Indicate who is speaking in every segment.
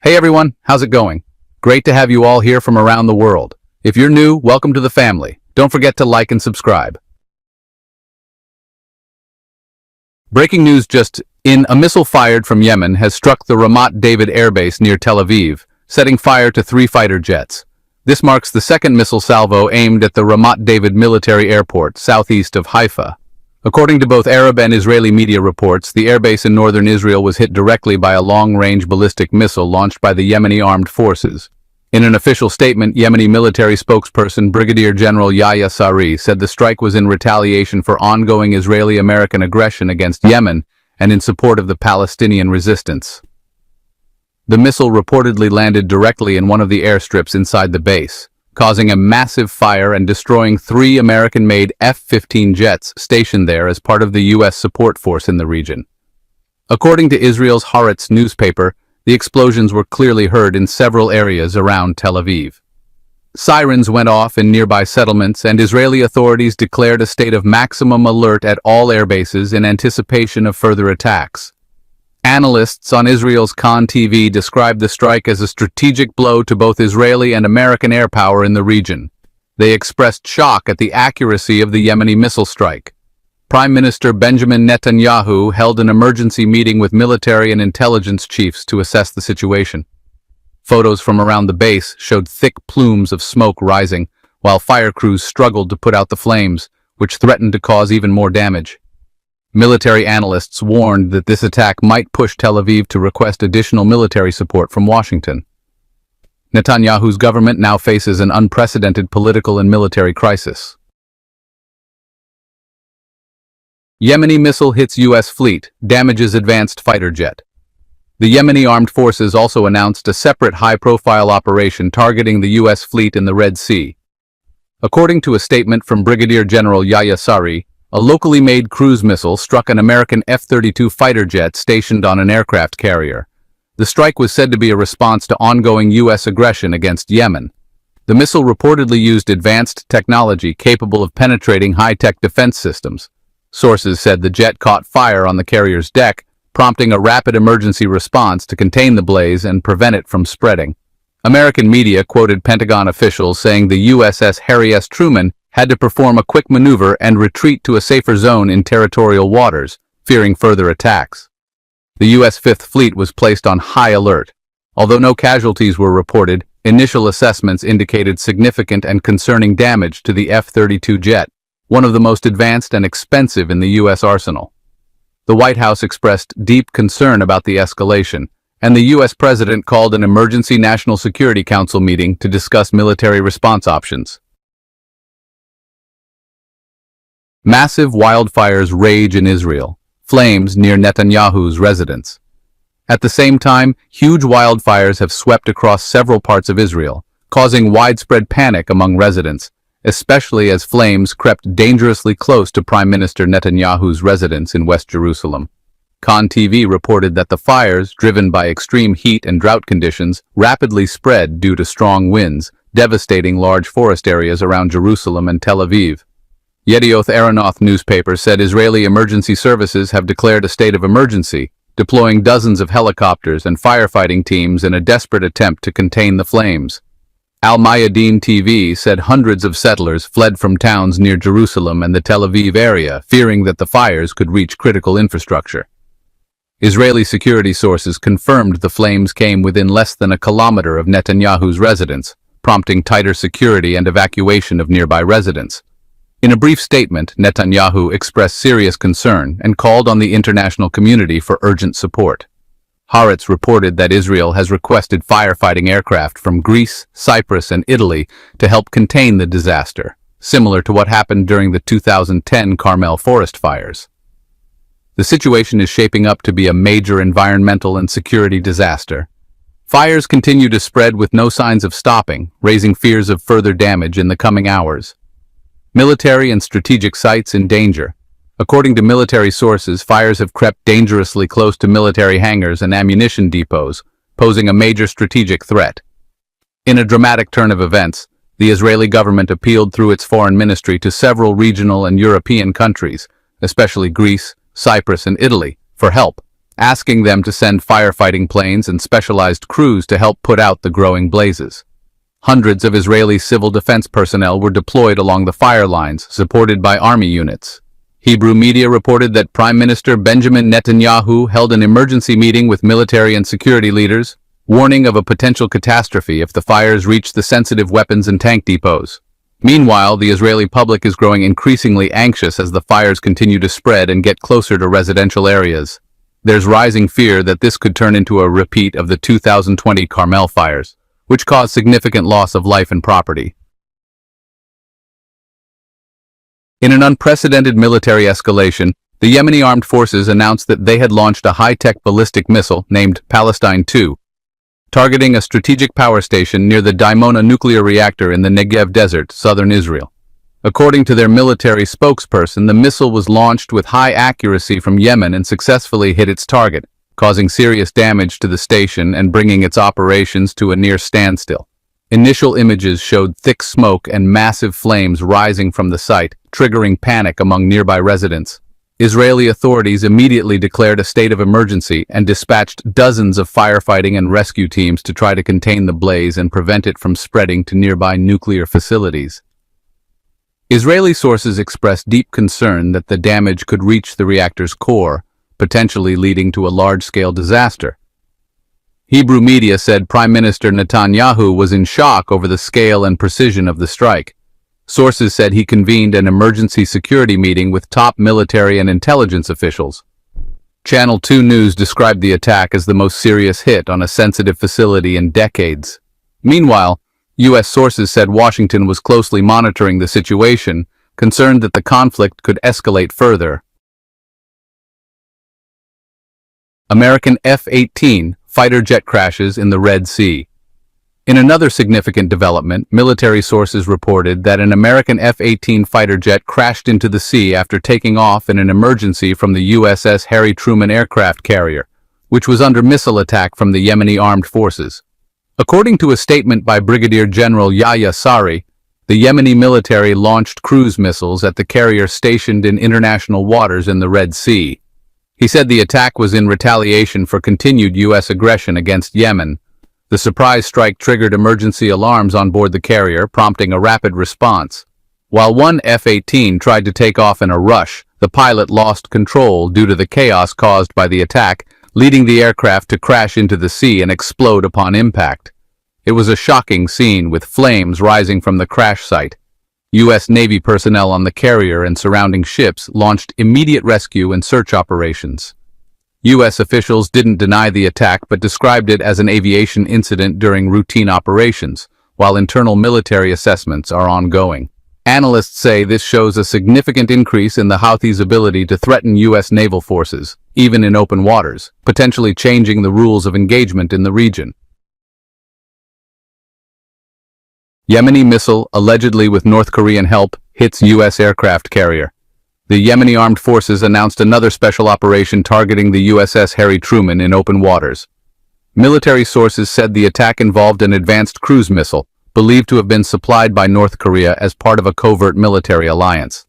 Speaker 1: Hey everyone, how's it going? Great to have you all here from around the world. If you're new, welcome to the family. Don't forget to like and subscribe. Breaking news just in, a missile fired from Yemen has struck the Ramat David airbase near Tel Aviv, setting fire to 3 fighter jets. This marks the second missile salvo aimed at the Ramat David military airport, southeast of Haifa. According to both Arab and Israeli media reports, the airbase in northern Israel was hit directly by a long-range ballistic missile launched by the Yemeni Armed Forces. In an official statement, Yemeni military spokesperson Brigadier General Yahya Saree said the strike was in retaliation for ongoing Israeli-American aggression against Yemen and in support of the Palestinian resistance. The missile reportedly landed directly in one of the airstrips inside the base, causing a massive fire and destroying 3 American-made F-15 jets stationed there as part of the U.S. support force in the region. According to Israel's Haaretz newspaper, the explosions were clearly heard in several areas around Tel Aviv. Sirens went off in nearby settlements, and Israeli authorities declared a state of maximum alert at all airbases in anticipation of further attacks. Analysts on Israel's Khan TV described the strike as a strategic blow to both Israeli and American air power in the region. They expressed shock at the accuracy of the Yemeni missile strike. Prime Minister Benjamin Netanyahu held an emergency meeting with military and intelligence chiefs to assess the situation. Photos from around the base showed thick plumes of smoke rising, while fire crews struggled to put out the flames, which threatened to cause even more damage. Military analysts warned that this attack might push Tel Aviv to request additional military support from Washington. Netanyahu's government now faces an unprecedented political and military crisis. Yemeni missile hits U.S. fleet, damages advanced fighter jet. The Yemeni Armed Forces also announced a separate high-profile operation targeting the U.S. fleet in the Red Sea. According to a statement from Brigadier General Yahya Saree, a locally made cruise missile struck an American F-32 fighter jet stationed on an aircraft carrier. The strike was said to be a response to ongoing U.S. aggression against Yemen. The missile reportedly used advanced technology capable of penetrating high-tech defense systems. Sources said the jet caught fire on the carrier's deck, prompting a rapid emergency response to contain the blaze and prevent it from spreading. American media quoted Pentagon officials saying the USS Harry S. Truman had to perform a quick maneuver and retreat to a safer zone in territorial waters, fearing further attacks. The U.S. Fifth Fleet was placed on high alert. Although no casualties were reported, initial assessments indicated significant and concerning damage to the F-32 jet, one of the most advanced and expensive in the U.S. arsenal. The White House expressed deep concern about the escalation, and the U.S. President called an emergency National Security Council meeting to discuss military response options. Massive wildfires rage in Israel, flames near Netanyahu's residence. At the same time, huge wildfires have swept across several parts of Israel, causing widespread panic among residents, especially as flames crept dangerously close to Prime Minister Netanyahu's residence in West Jerusalem. Khan TV reported that the fires, driven by extreme heat and drought conditions, rapidly spread due to strong winds, devastating large forest areas around Jerusalem and Tel Aviv. Yedioth Ahronoth newspaper said Israeli emergency services have declared a state of emergency, deploying dozens of helicopters and firefighting teams in a desperate attempt to contain the flames. Al Mayadeen TV said hundreds of settlers fled from towns near Jerusalem and the Tel Aviv area, fearing that the fires could reach critical infrastructure. Israeli security sources confirmed the flames came within less than a kilometer of Netanyahu's residence, prompting tighter security and evacuation of nearby residents. In a brief statement, Netanyahu expressed serious concern and called on the international community for urgent support. Haaretz reported that Israel has requested firefighting aircraft from Greece, Cyprus, and Italy to help contain the disaster, similar to what happened during the 2010 Carmel forest fires. The situation is shaping up to be a major environmental and security disaster. Fires continue to spread with no signs of stopping, raising fears of further damage in the coming hours. Military and strategic sites in danger. According to military sources, fires have crept dangerously close to military hangars and ammunition depots, posing a major strategic threat. In a dramatic turn of events, the Israeli government appealed through its foreign ministry to several regional and European countries, especially Greece, Cyprus, and Italy, for help. asking them to send firefighting planes and specialized crews to help put out the growing blazes. Hundreds of Israeli civil defense personnel were deployed along the fire lines, supported by army units. Hebrew media reported that Prime Minister Benjamin Netanyahu held an emergency meeting with military and security leaders, warning of a potential catastrophe if the fires reached the sensitive weapons and tank depots. Meanwhile, the Israeli public is growing increasingly anxious as the fires continue to spread and get closer to residential areas. There's rising fear that this could turn into a repeat of the 2020 Carmel fires, which caused significant loss of life and property. In an unprecedented military escalation, the Yemeni Armed Forces announced that they had launched a high-tech ballistic missile named Palestine II, targeting a strategic power station near the Dimona nuclear reactor in the Negev Desert, southern Israel. According to their military spokesperson, the missile was launched with high accuracy from Yemen and successfully hit its target, causing serious damage to the station and bringing its operations to a near standstill. Initial images showed thick smoke and massive flames rising from the site, triggering panic among nearby residents. Israeli authorities immediately declared a state of emergency and dispatched dozens of firefighting and rescue teams to try to contain the blaze and prevent it from spreading to nearby nuclear facilities. Israeli sources expressed deep concern that the damage could reach the reactor's core, potentially leading to a large-scale disaster. Hebrew media said Prime Minister Netanyahu was in shock over the scale and precision of the strike. Sources said he convened an emergency security meeting with top military and intelligence officials. Channel 2 News described the attack as the most serious hit on a sensitive facility in decades. Meanwhile, U.S. sources said Washington was closely monitoring the situation, concerned that the conflict could escalate further. American F-15 fighter jet crashes in the Red Sea. In another significant development, military sources reported that an American F-15 fighter jet crashed into the sea after taking off in an emergency from the USS Harry Truman aircraft carrier, which was under missile attack from the Yemeni Armed Forces. According to a statement by Brigadier General Yahya Sari, the Yemeni military launched cruise missiles at the carrier stationed in international waters in the Red Sea. He said the attack was in retaliation for continued U.S. aggression against Yemen. The surprise strike triggered emergency alarms on board the carrier, prompting a rapid response. While one F-18 tried to take off in a rush, the pilot lost control due to the chaos caused by the attack, leading the aircraft to crash into the sea and explode upon impact. It was a shocking scene with flames rising from the crash site. U.S. Navy personnel on the carrier and surrounding ships launched immediate rescue and search operations. U.S. officials didn't deny the attack but described it as an aviation incident during routine operations, while internal military assessments are ongoing. Analysts say this shows a significant increase in the Houthis' ability to threaten U.S. naval forces, even in open waters, potentially changing the rules of engagement in the region. Yemeni missile, allegedly with North Korean help, hits U.S. aircraft carrier. The Yemeni Armed Forces announced another special operation targeting the USS Harry Truman in open waters. Military sources said the attack involved an advanced cruise missile, believed to have been supplied by North Korea as part of a covert military alliance.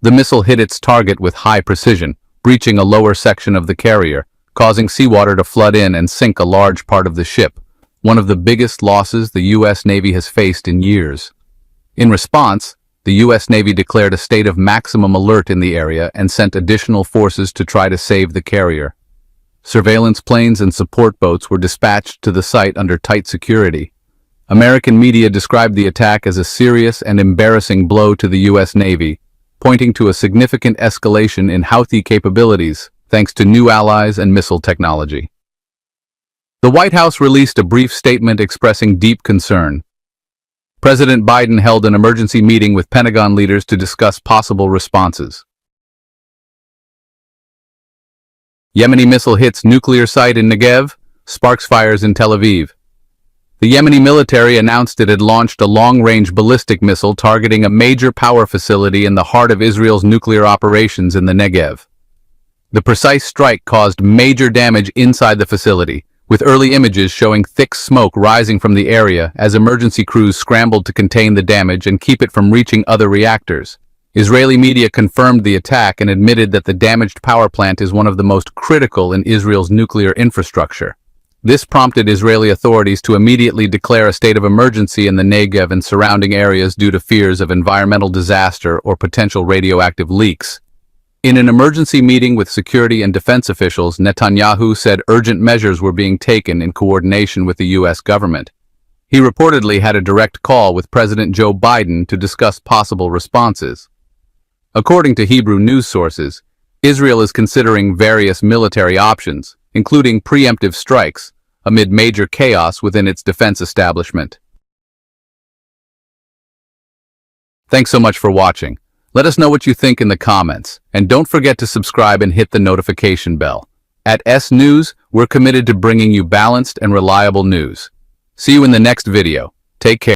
Speaker 1: The missile hit its target with high precision, breaching a lower section of the carrier, causing seawater to flood in and sink a large part of the ship, one of the biggest losses the U.S. Navy has faced in years. In response, the U.S. Navy declared a state of maximum alert in the area and sent additional forces to try to save the carrier. Surveillance planes and support boats were dispatched to the site under tight security. American media described the attack as a serious and embarrassing blow to the U.S. Navy, pointing to a significant escalation in Houthi capabilities thanks to new allies and missile technology. The White House released a brief statement expressing deep concern. President Biden held an emergency meeting with Pentagon leaders to discuss possible responses. Yemeni missile hits nuclear site in Negev, sparks fires in Tel Aviv. The Yemeni military announced it had launched a long-range ballistic missile targeting a major power facility in the heart of Israel's nuclear operations in the Negev. The precise strike caused major damage inside the facility, with early images showing thick smoke rising from the area as emergency crews scrambled to contain the damage and keep it from reaching other reactors. Israeli media confirmed the attack and admitted that the damaged power plant is one of the most critical in Israel's nuclear infrastructure. This prompted Israeli authorities to immediately declare a state of emergency in the Negev and surrounding areas due to fears of environmental disaster or potential radioactive leaks. In an emergency meeting with security and defense officials, Netanyahu said urgent measures were being taken in coordination with the U.S. government. He reportedly had a direct call with President Joe Biden to discuss possible responses. According to Hebrew news sources, Israel is considering various military options, including preemptive strikes, amid major chaos within its defense establishment. Thanks so much for watching. Let us know what you think in the comments, and don't forget to subscribe and hit the notification bell. At S News, we're committed to bringing you balanced and reliable news. See you in the next video. Take care.